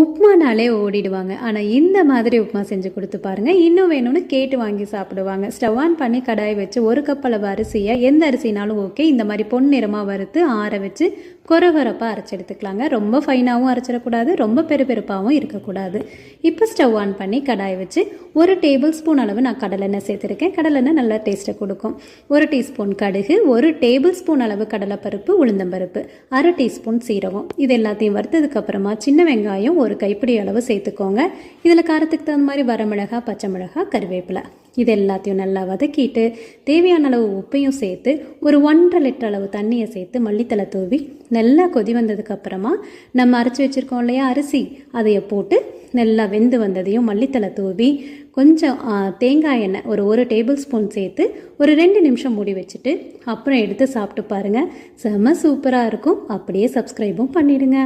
உப்புமானாலே ஓடிடுவாங்க. ஆனால் இந்த மாதிரி உப்புமா செஞ்சு கொடுத்து பாருங்கள், இன்னும் வேணும்னு கேட்டு வாங்கி சாப்பிடுவாங்க. ஸ்டவ் ஆன் பண்ணி கடாய் வச்சு 1 கப் அளவு அரிசியை, எந்த அரிசினாலும் ஓகே, இந்த மாதிரி பொன்னிறமாக வறுத்து ஆற வச்சு கொரகொரப்பாக அரைச்சி எடுத்துக்கலாங்க. ரொம்ப ஃபைனாகவும் அரைச்சிடக்கூடாது, ரொம்ப பெருப்பாகவும் இருக்கக்கூடாது. இப்போ ஸ்டவ் ஆன் பண்ணி கடாய் வச்சு 1 டேபிள் ஸ்பூன் அளவு நான் கடலெண்ணெய் சேர்த்துருக்கேன். கடலெண்ணெய் நல்லா டேஸ்ட்டை கொடுக்கும். 1 டீஸ்பூன் கடுகு, 1 டேபிள் ஸ்பூன் அளவு கடலைப்பருப்பு, உளுந்தம்பருப்பு, 1/2 டீஸ்பூன் சீரகம். இது எல்லாத்தையும் வறுத்ததுக்கப்புறமா சின்ன வெங்காயம் 1 கைப்பிடி அளவு சேர்த்துக்கோங்க. இதில் காரத்துக்கு தகுந்த மாதிரி வரமிளகாய், பச்சை மிளகாய், கருவேப்பிலை இது எல்லாத்தையும் நல்லா வதக்கிட்டு தேவையான அளவு உப்பையும் சேர்த்து ஒரு 1.5 லிட்டர் அளவு தண்ணியை சேர்த்து மல்லித்தலை தூவி நல்லா கொதி வந்ததுக்கப்புறமா நம்ம அரைச்சி வச்சுருக்கோம் இல்லையா அரிசி, அதையை போட்டு நல்லா வெந்து வந்ததையும் மல்லித்தலை தூவி கொஞ்சம் தேங்காய் எண்ணெய் ஒரு டேபிள் ஸ்பூன் சேர்த்து ஒரு 2 நிமிஷம் மூடி வச்சுட்டு அப்புறம் எடுத்து சாப்பிட்டு பாருங்கள். செம்ம சூப்பராக இருக்கும். அப்படியே சப்ஸ்கிரைபும் பண்ணிவிடுங்க.